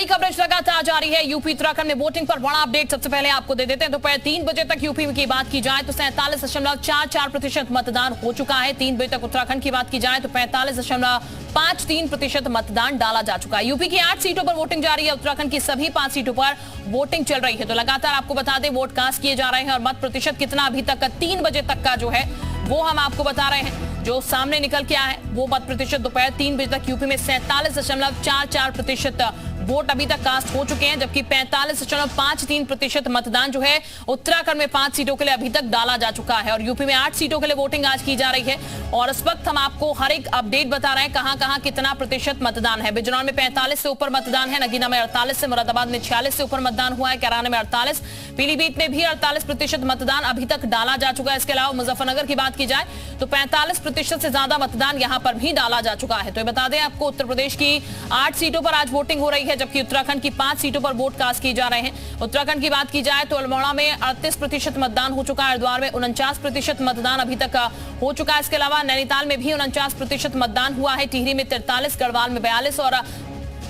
बड़ी कवरेज लगातार जारी है। यूपी उत्तराखंड में वोटिंग पर बड़ा अपडेट सबसे पहले आपको दे देते हैं। दोपहर 3 बजे तक यूपी की बात की जाए तो 47.44% मतदान हो चुका है। 3 बजे तक उत्तराखंड की बात की जाए तो 45.53% मतदान डाला जा चुका है। यूपी की 8 सीटों पर वोटिंग जारी है। उत्तराखंड की सभी 5 सीटों पर वोटिंग चल रही है। तो लगातार आपको बता दें वोट कास्ट किए जा रहे हैं और मत प्रतिशत कितना अभी तक का 3 बजे तक का जो है वो हम आपको बता रहे हैं। जो सामने निकल के आया है वो मत प्रतिशत दोपहर 3 बजे तक यूपी में 47.44% वोट अभी तक कास्ट हो चुके हैं, जबकि 45.53% मतदान जो है उत्तराखंड में 5 सीटों के लिए अभी तक डाला जा चुका है। और यूपी में 8 सीटों के लिए वोटिंग आज की जा रही है और इस वक्त हम आपको हर एक अपडेट बता रहे हैं कहां कितना प्रतिशत मतदान है। बिजनौर में 45 से ऊपर मतदान है, नगीना में 48 से, मुरादाबाद में 46 से ऊपर मतदान हुआ है, कैराना में 48, पीलीभीत में भी 48% मतदान अभी तक डाला जा चुका है। इसके अलावा मुजफ्फरनगर की बात की जाए तो 45% से ज्यादा मतदान यहां पर भी डाला जा चुका है। तो बता दें आपको उत्तर प्रदेश की 8 सीटों पर आज वोटिंग हो रही है, जबकि उत्तराखंड की 5 सीटों पर वोट कास्ट किए जा रहे हैं। उत्तराखंड की बात की जाए तो अल्मोड़ा में 38% मतदान हो चुका है, हरिद्वार में 49% मतदान अभी तक हो चुका है। इसके अलावा नैनीताल में भी 49% मतदान हुआ है, टिहरी में 43, गढ़वाल में 42 और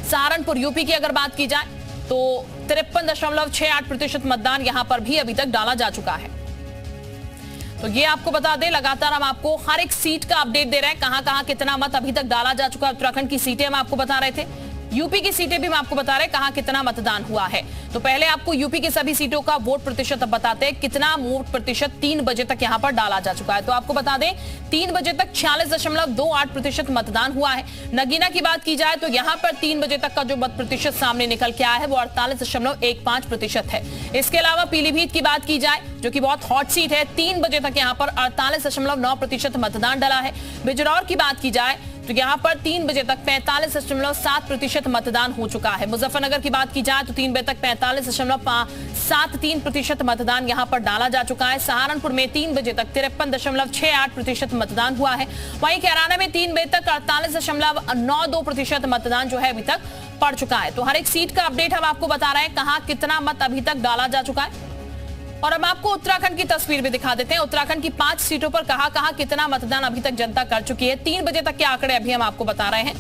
सहारनपुर यूपी की अगर बात की जाए तो 53.68% मतदान यहां पर भी अभी तक डाला जा चुका है। तो ये आपको बता दें लगातार हम आपको हर एक सीट का अपडेट दे रहे हैं, कहां कितना मत अभी तक डाला जा चुका है। उत्तराखंड की सीटें हम आपको बता रहे थे, यूपी की सीटें भी हम आपको बता रहे हैं कहां कितना मतदान हुआ है। तो पहले आपको यूपी की सभी सीटों का वोट प्रतिशत अब बताते हैं कितना वोट प्रतिशत 3 बजे तक यहां पर डाला जा चुका है। तो आपको बता दें 3 बजे तक 46.28% मतदान हुआ है। नगीना की बात की जाए तो यहां पर 3 बजे तक का जो मत प्रतिशत सामने निकल के आया है वो 48.15% है। इसके अलावा पीलीभीत की बात की जाए जो कि बहुत हॉट सीट है, 3 बजे तक यहां पर 48.9% मतदान डला है। बिजनौर की बात की जाए तो यहां पर 3 बजे तक 45.7% मतदान हो चुका है। मुजफ्फरनगर की बात की जाए तो 3 बजे तक 45.73% मतदान यहां पर डाला जा चुका है। सहारनपुर में 3 बजे तक 53.68% मतदान हुआ है। वहीं कैराना में 3 बजे तक 48.92% मतदान जो है अभी तक पड़ चुका है। तो हर एक सीट का अपडेट हम आपको बता रहे हैं कहां कितना मत अभी तक डाला जा चुका है। और अब आपको उत्तराखंड की तस्वीर भी दिखा देते हैं। उत्तराखंड की 5 सीटों पर कहां कितना मतदान अभी तक जनता कर चुकी है। 3 बजे तक के आंकड़े अभी हम आपको बता रहे हैं।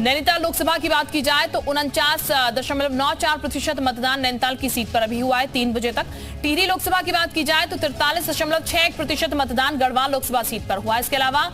नैनीताल लोकसभा की बात की जाए तो 49.94% मतदान नैनीताल की सीट पर अभी हुआ है 3 बजे तक। टिहरी लोकसभा की बात की जाए तो 43.61% मतदान गढ़वाल लोकसभा सीट पर हुआ। इसके अलावा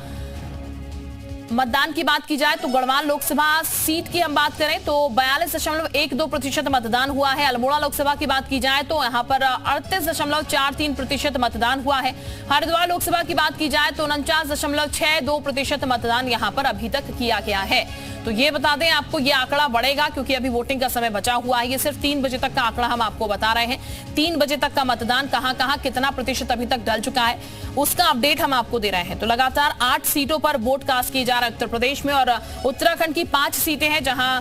मतदान की बात की जाए तो गढ़वाल लोकसभा सीट की हम बात करें तो 42.12% मतदान हुआ है। अल्मोड़ा लोकसभा की बात की जाए तो यहां पर 38.43% मतदान हुआ है। हरिद्वार लोकसभा की बात की जाए तो 49.62% मतदान यहां पर अभी तक किया गया है। तो ये बता दें आपको ये आंकड़ा बढ़ेगा क्योंकि अभी वोटिंग का समय बचा हुआ है। ये सिर्फ 3 बजे तक का आंकड़ा हम आपको बता रहे हैं। 3 बजे तक का मतदान कहां कितना प्रतिशत अभी तक डल चुका है उसका अपडेट हम आपको दे रहे हैं। तो लगातार 8 सीटों पर वोट कास्ट किए जा रहे हैं उत्तर प्रदेश में और उत्तराखंड की 5 सीटें हैं। जहां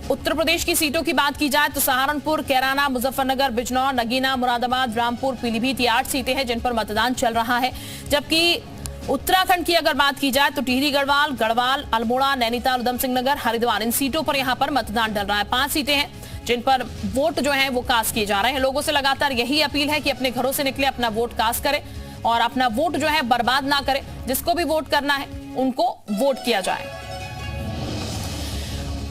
उत्तर प्रदेश की सीटों की बात की जाए तो सहारनपुर, कैराना, मुजफ्फरनगर, बिजनौर, नगीना, मुरादाबाद, रामपुर, पीलीभीत, ये 8 सीटें हैं जिन पर मतदान चल रहा है। जबकि उत्तराखंड की अगर बात की जाए तो टिहरी, गढ़वाल, अल्मोड़ा, नैनीताल, उधम सिंह नगर, हरिद्वार, इन सीटों पर यहां पर मतदान डल रहा है। 5 सीटें हैं जिन पर वोट जो है वो कास्ट किए जा रहे हैं। लोगों से लगातार यही अपील है कि अपने घरों से निकले, अपना वोट कास्ट करें और अपना वोट जो है बर्बाद ना करें। जिसको भी वोट करना है उनको वोट किया जाए।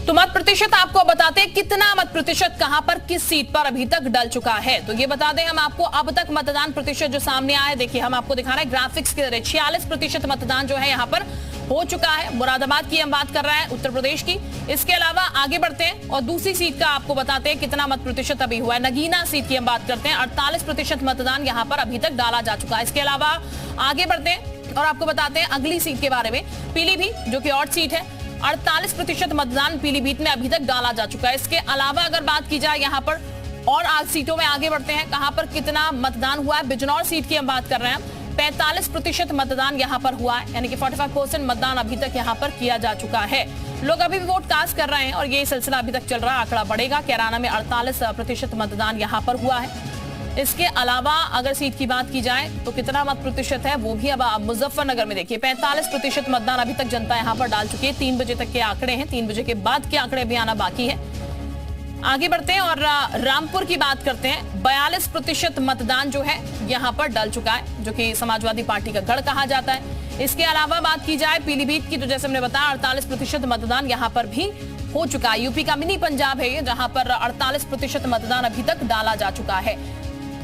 तो मत प्रतिशत आपको बताते हैं कितना मत प्रतिशत कहां पर किस सीट पर अभी तक डल चुका है। तो ये बता दें हम आपको अब तक मतदान प्रतिशत जो सामने आया है, देखिए हम आपको दिखा रहे हैं ग्राफिक्स के जरिए 46% मतदान जो है यहां पर हो चुका है। मुरादाबाद की हम बात कर रहे हैं उत्तर प्रदेश की। इसके अलावा आगे बढ़ते हैं और दूसरी सीट का आपको बताते हैं कितना मत प्रतिशत अभी हुआ है। नगीना सीट की हम बात करते हैं, 48% मतदान यहां पर अभी तक डाला जा चुका है। इसके अलावा आगे बढ़ते हैं और आपको बताते हैं अगली सीट के बारे में। पीलीभीत जो कि ऑड सीट है, 48% मतदान पीलीभीत में अभी तक डाला जा चुका है। इसके अलावा अगर बात की जाए यहाँ पर और आज सीटों में आगे बढ़ते हैं कहां पर कितना मतदान हुआ है। बिजनौर सीट की हम बात कर रहे हैं, 45% मतदान यहां पर हुआ है, यानी कि 45% मतदान अभी तक यहां पर किया जा चुका है। लोग अभी भी वोट कास्ट कर रहे हैं और ये सिलसिला अभी तक चल रहा है, आंकड़ा बढ़ेगा। कैराना में 48% मतदान यहां पर हुआ है। इसके अलावा अगर सीट की बात की जाए तो कितना मत प्रतिशत है वो भी अब मुजफ्फरनगर में देखिए 45% मतदान अभी तक जनता यहां पर डाल चुकी है। 3 बजे तक के आंकड़े हैं, 3 बजे के बाद के आंकड़े भी आना बाकी है। आगे बढ़ते हैं और रामपुर की बात करते हैं। 42% मतदान जो है यहां पर डल चुका है, जो कि समाजवादी पार्टी का गढ़ कहा जाता है। इसके अलावा बात की जाए पीलीभीत की तो जैसे हमने बताया 48% मतदान यहां पर भी हो चुका है। यूपी का मिनी पंजाब है ये, जहां पर 48% मतदान अभी तक डाला जा चुका है।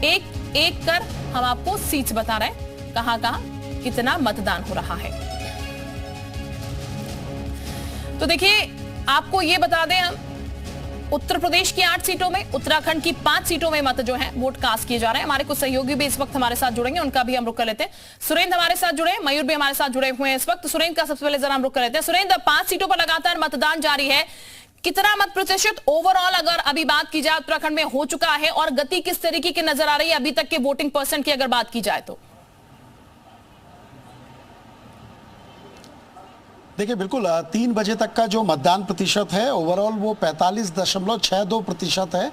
एक एक कर हम आपको सीट्स बता रहे हैं, कहां कहां कितना मतदान हो रहा है। तो देखिए, आपको ये बता दें हम, उत्तर प्रदेश की 8 सीटों में, उत्तराखंड की 5 सीटों में मत जो है वोट कास्ट किए जा रहे हैं। हमारे कुछ सहयोगी भी इस वक्त हमारे साथ जुड़ेंगे, उनका भी हम रुख कर लेते हैं। सुरेंद्र हमारे साथ जुड़े, मयूर भी हमारे साथ जुड़े हुए हैं इस वक्त। सुरेंद्र का सबसे पहले जरा हम रुख कर लेते हैं। सुरेंद्र, 5 सीटों पर लगातार मतदान जारी है, कितना मत प्रतिशत ओवरऑल अगर अभी बात की जाए उत्तराखंड में हो चुका है, और गति किस तरीके की नजर आ रही है अभी तक के वोटिंग परसेंट की अगर बात की जाए तो? देखिए, बिल्कुल 3 बजे तक का जो मतदान प्रतिशत है ओवरऑल वो 45.62% है।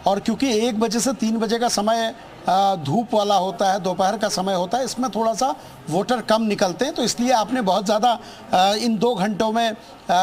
और क्योंकि 1 बजे से 3 बजे का समय धूप वाला होता है, दोपहर का समय होता है, इसमें थोड़ा सा वोटर कम निकलते हैं, तो इसलिए आपने बहुत ज़्यादा इन 2 घंटों में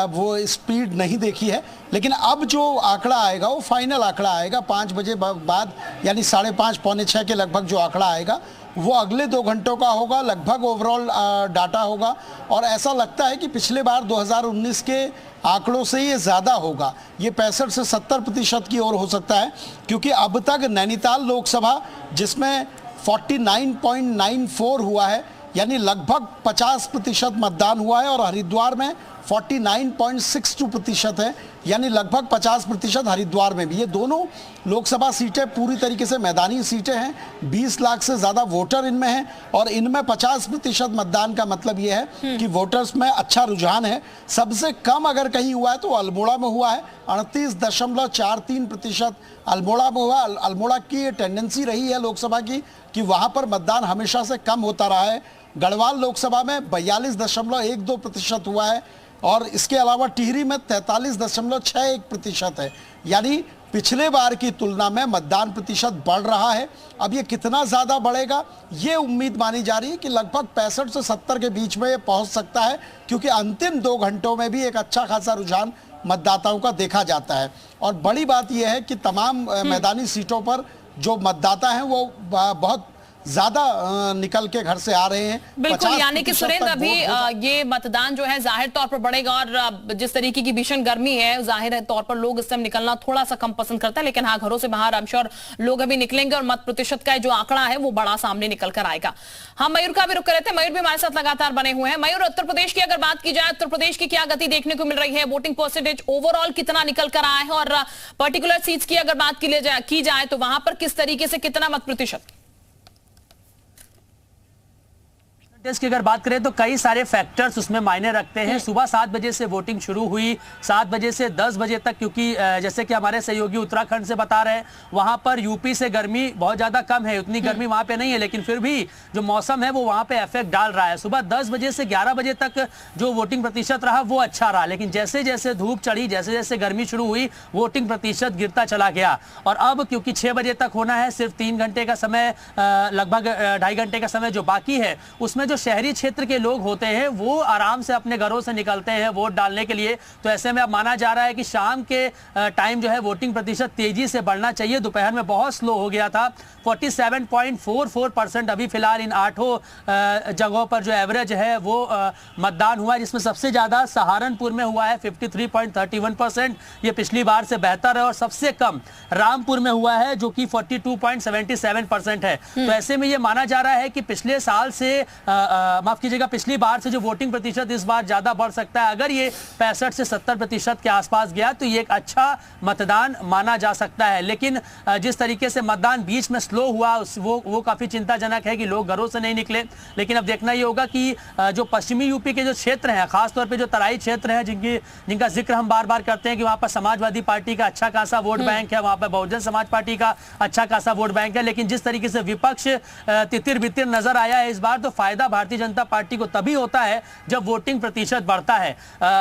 वो स्पीड नहीं देखी है। लेकिन अब जो आंकड़ा आएगा वो फाइनल आंकड़ा आएगा 5 बजे बाद, यानी 5:30 पौने 6 के लगभग जो आंकड़ा आएगा वो अगले 2 घंटों का होगा, लगभग ओवरऑल डाटा होगा। और ऐसा लगता है कि पिछले बार 2019 के आंकड़ों से ये ज़्यादा होगा, ये 65 से 70% की ओर हो सकता है, क्योंकि अब तक नैनीताल लोकसभा जिसमें 49.94 हुआ है, यानी लगभग 50% मतदान हुआ है, और हरिद्वार में 49.62% है, यानी लगभग 50% हरिद्वार में भी। ये दोनों लोकसभा सीटें पूरी तरीके से मैदानी सीटें हैं, 20 लाख से ज़्यादा वोटर इनमें हैं, और इनमें 50% मतदान का मतलब ये है कि वोटर्स में अच्छा रुझान है। सबसे कम अगर कहीं हुआ है तो अल्मोड़ा में हुआ है, 38.43% अल्मोड़ा में हुआ। अल्मोड़ा की ये टेंडेंसी रही है लोकसभा की कि वहाँ पर मतदान हमेशा से कम होता रहा है। गढ़वाल लोकसभा में 42.12% हुआ है, और इसके अलावा टिहरी में 43.61% है, यानी पिछले बार की तुलना में मतदान प्रतिशत बढ़ रहा है। अब ये कितना ज़्यादा बढ़ेगा, ये उम्मीद मानी जा रही है कि लगभग 65 से 70 के बीच में ये पहुंच सकता है, क्योंकि अंतिम 2 घंटों में भी एक अच्छा खासा रुझान मतदाताओं का देखा जाता है। और बड़ी बात यह है कि तमाम मैदानी सीटों पर जो मतदाता हैं वो बहुत ज्यादा निकल के घर से आ रहे हैं। बिल्कुल, यानी कि सुरेंद्र अभी ये मतदान जो है जाहिर तौर पर बढ़ेगा, और जिस तरीके की भीषण गर्मी है जाहिर तौर पर लोग इस समय निकलना थोड़ा सा कम पसंद करता है, लेकिन हाँ, घरों से बाहर आई एम श्योर लोग अभी निकलेंगे, और मत प्रतिशत का जो आंकड़ा है वो बड़ा सामने निकल कर आएगा। हम मयूर का भी रुख कर रहे थे, मयूर भी हमारे साथ लगातार बने हुए हैं। मयूर, उत्तर प्रदेश की अगर बात की जाए, उत्तर प्रदेश की क्या गति देखने को मिल रही है? वोटिंग परसेंटेज ओवरऑल कितना निकल कर आया है, और पर्टिकुलर सीट्स की अगर बात की जाए तो वहां पर किस तरीके से कितना मत प्रतिशत? की अगर बात करें तो कई सारे फैक्टर्स उसमें मायने रखते हैं। सुबह 7 बजे से वोटिंग शुरू हुई, 7 बजे से 10 बजे तक, क्योंकि जैसे कि हमारे सहयोगी उत्तराखंड से बता रहे हैं, वहां पर यूपी से गर्मी बहुत ज्यादा कम है, उतनी गर्मी वहां पे नहीं है, लेकिन फिर भी जो मौसम है वो वहां पे इफेक्ट डाल रहा है। सुबह 10 बजे से 11 बजे तक जो वोटिंग प्रतिशत रहा वो अच्छा रहा, लेकिन जैसे जैसे धूप चढ़ी, जैसे जैसे गर्मी शुरू हुई, वोटिंग प्रतिशत गिरता चला गया। और अब क्योंकि 6 बजे तक होना है, सिर्फ 3 घंटे का समय, लगभग 2.5 घंटे का समय जो बाकी है, उसमें शहरी क्षेत्र के लोग होते हैं वो आराम से अपने घरों से निकलते हैं वोट डालने के लिए। तो ऐसे में अब माना जा रहा है कि शाम के टाइम जो है वोटिंग प्रतिशत तेजी से बढ़ना चाहिए। दोपहर में बहुत स्लो हो गया था, 47.44% अभी फिलहाल इन 8 जगहों पर जो एवरेज है वो मतदान हुआ है, जिसमें सबसे ज्यादा सहारनपुर में हुआ है 53.31%, ये पिछली बार से बेहतर है। और सबसे कम रामपुर में हुआ है जो कि 42.77% है। तो ऐसे में ये माना जा रहा है कि पिछले साल से माफ कीजिएगा, पिछली बार से जो वोटिंग प्रतिशत इस बार ज्यादा बढ़ सकता है। अगर ये 65 से 70% के आसपास गया तो ये एक अच्छा मतदान माना जा सकता है। लेकिन जिस तरीके से मतदान बीच में स्लो हुआ वो काफी चिंताजनक है कि लोग घरों से नहीं निकले। लेकिन अब देखना ये होगा कि जो पश्चिमी यूपी के जो क्षेत्र हैं, खासतौर पर जो तराई क्षेत्र हैं, जिनका जिक्र हम बार बार करते हैं कि वहां पर समाजवादी पार्टी का अच्छा खासा वोट बैंक है, वहां पर बहुजन समाज पार्टी का अच्छा खासा वोट बैंक है। लेकिन जिस तरीके से विपक्ष तितिर बितिर नजर आया है इस बार, तो फायदा भारतीय जनता पार्टी को तभी होता है जब वोटिंग प्रतिशत बढ़ता है।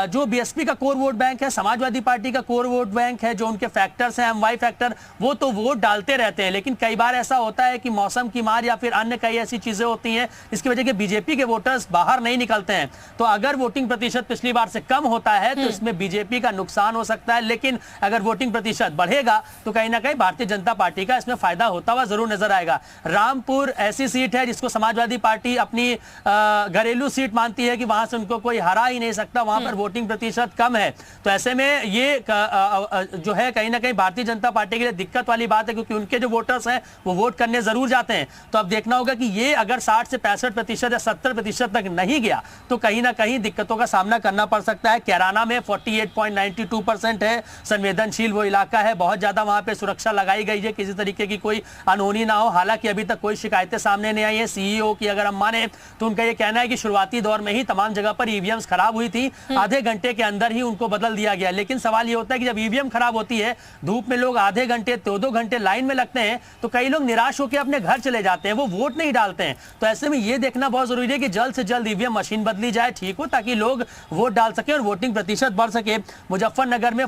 जो बीएसपी का कोर वोट बैंक है, समाजवादी पार्टी का कोर वोट बैंक है, जो उनके फैक्टर्स हैं एमवाई फैक्टर, वो तो वोट डालते रहते हैं। लेकिन कई बार ऐसा होता है कि मौसम की मार या फिर अन्य कई ऐसी चीजें होती हैं इसकी वजह से बीजेपी के वोटर्स बाहर नहीं निकलते हैं। तो अगर वोटिंग प्रतिशत पिछली बार से कम होता है तो इसमें बीजेपी का नुकसान हो सकता है। लेकिन अगर वोटिंग प्रतिशत बढ़ेगा तो कहीं ना कहीं भारतीय जनता पार्टी का इसमें फायदा होता हुआ जरूर नजर आएगा। रामपुर ऐसी सीट है जिसको समाजवादी पार्टी अपनी घरेलू सीट मानती है कि वहां से उनको कोई हरा ही नहीं सकता, वहां पर वोटिंग प्रतिशत कम है। तो ऐसे में ये जो है कहीं ना कहीं भारतीय जनता पार्टी के लिए दिक्कत वाली बात है, क्योंकि उनके जो वोटर्स हैं वो वोट करने जरूर जाते हैं। तो अब देखना होगा कि ये अगर 60 से 65% या 70% तक नहीं गया तो कहीं ना कहीं दिक्कतों का सामना करना पड़ सकता है। कैराना में 48.92% है, संवेदनशील वो इलाका है, बहुत ज्यादा वहां पे सुरक्षा लगाई गई है, किसी तरीके की कोई अनहोनी ना हो। हालांकि अभी तक कोई शिकायतें सामने नहीं आई है। सीईओ की अगर हम माने तो उनका ये कहना है कि शुरुआती दौर में ही तमाम जगह पर ईवीएम्स खराब हुई थी, आधे घंटे के अंदर ही उनको बदल दिया गया। लेकिन सवाल ये होता है कि जब ईवीएम खराब होती है, धूप में लोग आधे घंटे 2-2 घंटे लाइन में लगते हैं, तो कई लोग निराश होकर अपने घर चले जाते हैं, वो वोट नहीं डालते हैं। तो ऐसे में ये देखना बहुत जरूरी है कि जल्द से जल्द ईवीएम मशीन बदली जाए, ठीक हो, ताकि लोग वोट डाल सके और वोटिंग प्रतिशत बढ़ सके। मुजफ्फरनगर में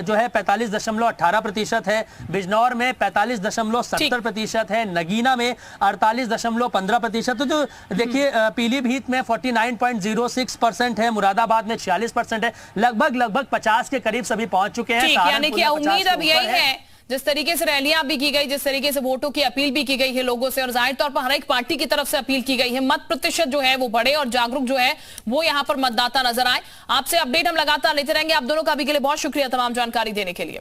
जो है 45.18% है, बिजनौर में 45.70% है, नगीना में 48.15%। तो जो देखिए पीलीभीत में 49.06% है, मुरादाबाद में 46% है, लगभग 50 के करीब सभी पहुंच चुके हैं। यानी कि उम्मीद अब यही है, जिस तरीके से रैलियां भी की गई, जिस तरीके से वोटों की अपील भी की गई है लोगों से, और जाहिर तौर पर हर एक पार्टी की तरफ से अपील की गई है, मत प्रतिशत जो है वो बढ़े और जागरूक जो है वो यहां पर मतदाता नजर आए। आपसे अपडेट हम लगातार लेते रहेंगे। आप दोनों का अभी के लिए बहुत शुक्रिया तमाम जानकारी देने के लिए।